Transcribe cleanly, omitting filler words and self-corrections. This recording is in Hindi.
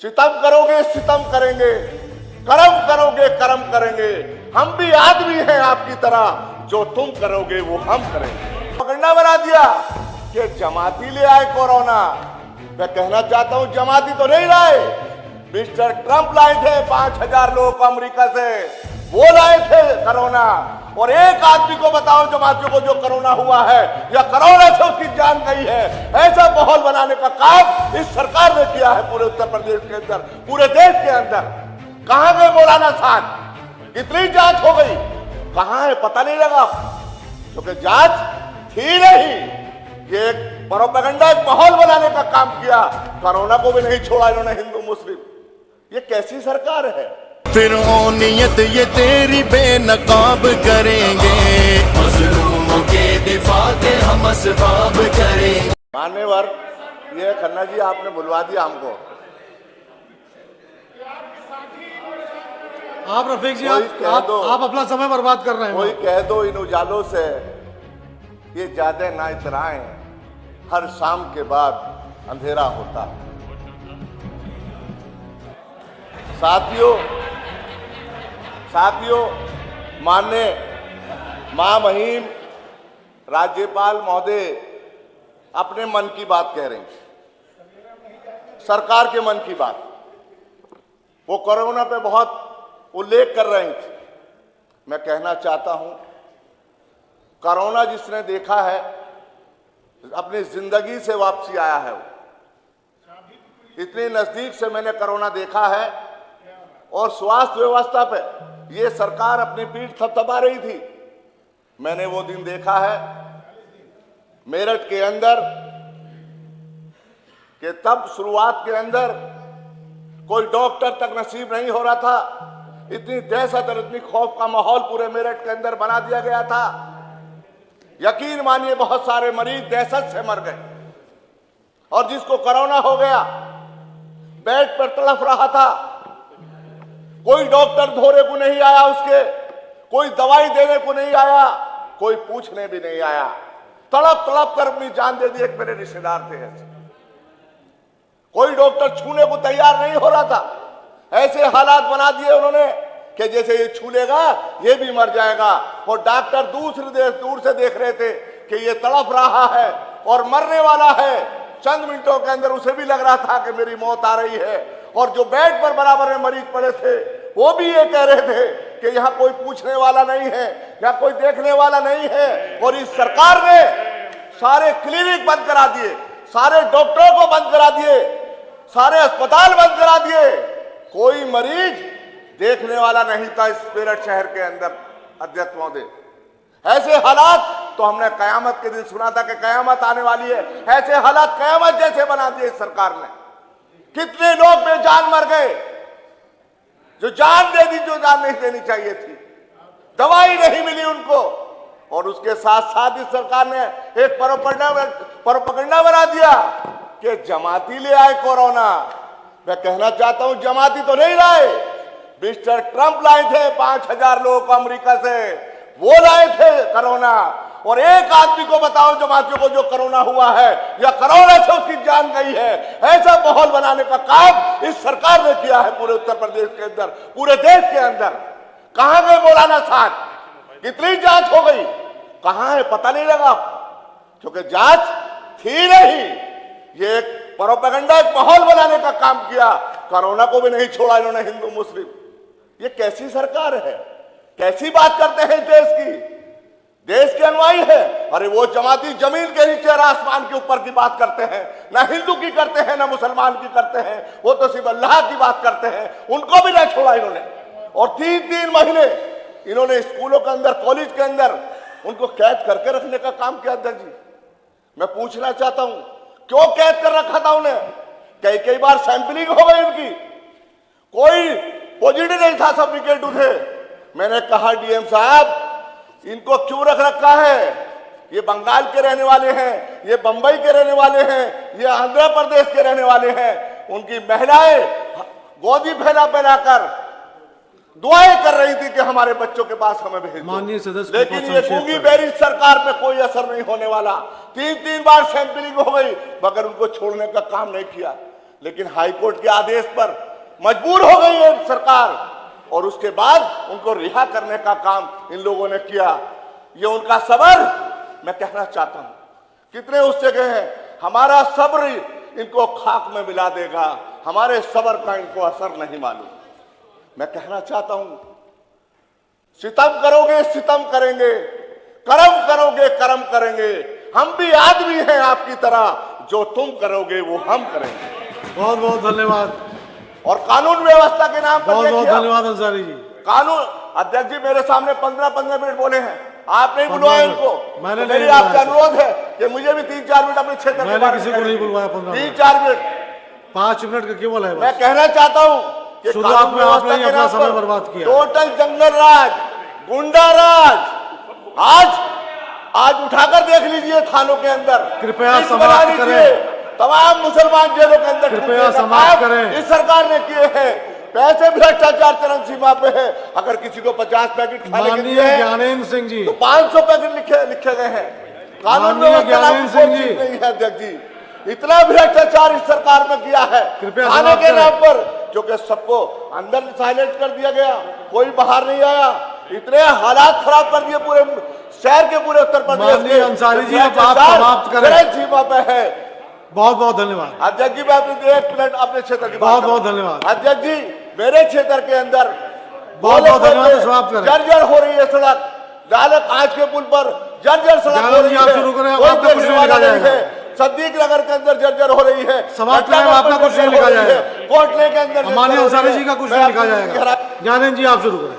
सितम करोगे सितम करेंगे, कर्म करोगे कर्म करेंगे। हम भी आदमी हैं आपकी तरह, जो तुम करोगे वो हम करेंगे। पकड़ना बना दिया कि जमाती ले आए कोरोना। मैं कहना चाहता हूं जमाती तो नहीं लाए, मिस्टर ट्रंप लाए थे 5,000 लोगों को अमेरिका से, वो लाए थे कोरोना। और एक आदमी को बताओ जमातियों को जो कोरोना हुआ है या कोरोना से उसकी जान गई है, ऐसा माहौल बनाने का काम इस सरकार ने किया है पूरे उत्तर प्रदेश के अंदर, पूरे देश के अंदर। कहां गए मौलाना साहब? कितनी जांच हो गई, कहां है पता नहीं लगा, क्योंकि जांच थी नहीं। ये एक प्रोपेगेंडा, एक माहौल बनाने का काम किया। कोरोना को भी नहीं छोड़ा इन्होंने हिंदू मुस्लिम। ये कैसी सरकार है? फिर ओ नियत ये तेरी बेनकाब करेंगे, मजलूमों के दिफा के हम असबाब करेंगे। मान्यवर, ये खन्ना जी आपने बुलवा दिया हमको। आप रफीक जी आप अपना समय बर्बाद कर रहे हैं। कोई कह दो इन उजालों से ये ज्यादा ना इतराएं, हर शाम के बाद अंधेरा होता है। साथियों, माननीय महामहिम राज्यपाल महोदय अपने मन की बात कह रही हैं, सरकार के मन की बात। वो कोरोना पे बहुत उल्लेख कर रही थी। मैं कहना चाहता हूं, कोरोना जिसने देखा है अपनी जिंदगी से वापसी आया है। वो इतनी नजदीक से मैंने कोरोना देखा है, और स्वास्थ्य व्यवस्था पे ये सरकार अपनी पीठ थपथपा रही थी। मैंने वो दिन देखा है मेरठ के अंदर कि तब शुरुआत के अंदर कोई डॉक्टर तक नसीब नहीं हो रहा था। इतनी दहशत और इतनी खौफ का माहौल पूरे मेरठ के अंदर बना दिया गया था। यकीन मानिए बहुत सारे मरीज दहशत से मर गए, और जिसको कोरोना हो गया बेड पर तड़फ रहा था। कोई डॉक्टर धोने को नहीं आया उसके, कोई दवाई देने को नहीं आया, कोई पूछने भी नहीं आया। तड़प तड़प कर अपनी जान दे दी। एक मेरे रिश्तेदार थे ऐसे, कोई डॉक्टर छूने को तैयार नहीं हो रहा था। ऐसे हालात बना दिए उन्होंने कि जैसे ये छू लेगा ये भी मर जाएगा। और डॉक्टर दूर से देख रहे थे कि ये तड़प रहा है और मरने वाला है। चंद मिनटों के अंदर उसे भी लग रहा था कि मेरी मौत आ रही है। और जो बेड पर बराबर में मरीज पड़े थे वो भी ये कह रहे थे कि यहाँ कोई पूछने वाला नहीं है, या कोई देखने वाला नहीं है। और इस सरकार ने सारे क्लिनिक बंद करा दिए, सारे डॉक्टरों को बंद करा दिए, सारे अस्पताल बंद करा दिए। कोई मरीज देखने वाला नहीं था इस मेरठ शहर के अंदर। अध्यक्ष महोदय, ऐसे हालात तो हमने कयामत के दिन सुना था कि कयामत आने वाली है। ऐसे हालात कयामत जैसे बना दिए इस सरकार ने। कितने लोग बेजान मर गए, जो जान दे दी जो जान नहीं देनी चाहिए थी। दवाई नहीं मिली उनको, और उसके साथ साथ इस सरकार ने एक प्रोपेगेंडा बना दिया कि जमाती ले आए कोरोना। मैं कहना चाहता हूं जमाती तो नहीं लाए, मिस्टर ट्रंप लाए थे 5,000 लोगों को अमेरिका से, वो लाए थे कोरोना। और एक आदमी को बताओ जमातियों को जो कोरोना हुआ है या कोरोना से उसकी जान गई है, ऐसा माहौल बनाने का काम इस सरकार ने किया है पूरे उत्तर प्रदेश के अंदर, पूरे देश के अंदर। कहां गए मौलाना साहब? कितनी जांच हो गई, कहां है पता नहीं लगा, क्योंकि जांच थी नहीं। ये एक प्रोपेगेंडा, एक माहौल बनाने का काम किया। कोरोना को भी नहीं छोड़ा इन्होंने हिंदू मुस्लिम। ये कैसी सरकार है? कैसी बात करते हैं देश की? देश के अनुयायी है। अरे वो जमाती जमीन के नीचे और आसमान के ऊपर की बात करते हैं, ना हिंदू की करते हैं ना मुसलमान की करते हैं। वो तो सिर्फ अल्लाह की बात करते हैं, उनको भी नहीं छोड़ा इन्होंने। और 3-3 महीने इन्होंने स्कूलों के अंदर, कॉलेज के अंदर उनको कैद करके रखने का काम किया। अध्यक्ष जी, मैं पूछना चाहता हूं क्यों कैद कर रखा था उन्हें? कई बार सैंपलिंग हो गई उनकी, कोई पॉजिटिव नहीं था, सब निगेटिव थे। मैंने कहा डीएम साहब इनको क्यों रख रखा है? ये बंगाल के रहने वाले हैं, ये बंबई के रहने वाले हैं, ये आंध्र प्रदेश के रहने वाले हैं। उनकी महिलाएं गोदी फैलाकर दुआएं कर रही थी कि हमारे बच्चों के पास हमें भेज दो। लेकिन ये गूंगी बेरी सरकार पे कोई असर नहीं होने वाला। 3-3 बार सैंपलिंग हो गई, मगर उनको छोड़ने का काम नहीं किया। लेकिन हाईकोर्ट के आदेश पर मजबूर हो गई है सरकार और उसके बाद उनको रिहा करने का काम इन लोगों ने किया। ये उनका सब्र मैं कहना चाहता हूं, कितने उससे गए हैं, हमारा सब्र इनको खाक में मिला देगा, हमारे सब्र का इनको असर नहीं मालूम। मैं कहना चाहता हूं, सितम करोगे सितम करेंगे, करम करोगे करम करेंगे, हम भी आदमी हैं आपकी तरह, जो तुम करोगे वो हम करेंगे। बहुत बहुत धन्यवाद, और कानून व्यवस्था के नाम पर बहुत बहुत देखिए, धन्यवाद अंसारी जी। कानून अध्यक्ष जी मेरे सामने 15-15 मिनट बोले हैं, आप नहीं बुलवाए इनको। मैंने तो मेरी नहीं आपसे बुलवाया। अनुरोध है कि मुझे भी 3-4 मिनट अपने क्षेत्र के मैंने बारे में किसी को नहीं कहने बुलवाया दीजिए। 15 मिनट। 3-4 मिनट 5 मिनट का केवल है मैं बस। कहना चाहता हूं कि शुरुआत कानून में आपने व्यवस्था ही के अपना नाम समय पर बर्बाद किया। टोटल जंगल राज, गुंडा राज, आज उठाकर देख लीजिए थानों के अंदर, कृपया लिस्ट समाप्त बना लीजिए। करें। तमाम मुसलमान जेलों के अंदर कृपया ठूसे का समाप्त काम करें। इस सरकार ने किए हैं। पैसे भ्रष्टाचार चरम सीमा पे है। अगर किसी को 50 पैकेट खाने के माननीय लिए है, ज्ञानेन्द्र सिंह जी, तो 500 पैकेट लिखे गए हैं। कानून माननीय व्यवस्था ज्ञानेन्द्र सिंह जी, नहीं है अध्यक्ष जी, इतना भ्रष्टाचार इस सरकार में किया है कृपया खाने समाप्त के करें। नाम पर, जो कि सबको अंदर साइलेंट कर दिया गया, कोई बाहर नहीं आया। इतने हालात खराब कर दिए पूरे शहर के, पूरे उत्तर प्रदेश माननीय अंसारी जी, अब आप समाप्त करें। चरम सीमा पे है। बहुत बहुत धन्यवाद, अध्यक्ष जी मैं अपने 1 मिनट अपने क्षेत्र की बात बहुत करूं। बहुत धन्यवाद। अध्यक्ष जी मेरे क्षेत्र के अंदर बहुत बहुत धन्यवाद, समाप्त करें। जर्जर हो रही है सड़क, डाले कांच के पुल पर जर्जर सड़क हो ज्ञानेन्द्र रही जी, आप है, शुरू करें, कोई आपका कुछ देखने नहीं वाला लिखा नहीं जाएगा। है। सदीक नगर के अंदर जर्जर हो रही है, समाप्त करें, घंटाघर आपका पर कुछ नहीं जर्जर लिखा हो रही है, जाएगा। कोटले के अंदर माननीय जर्जर हो अंसारी रही जी का है। कुछ मैं नहीं लिखा आपको जाएगा। ज्ञानेन्द्र जी आप शुरू करें।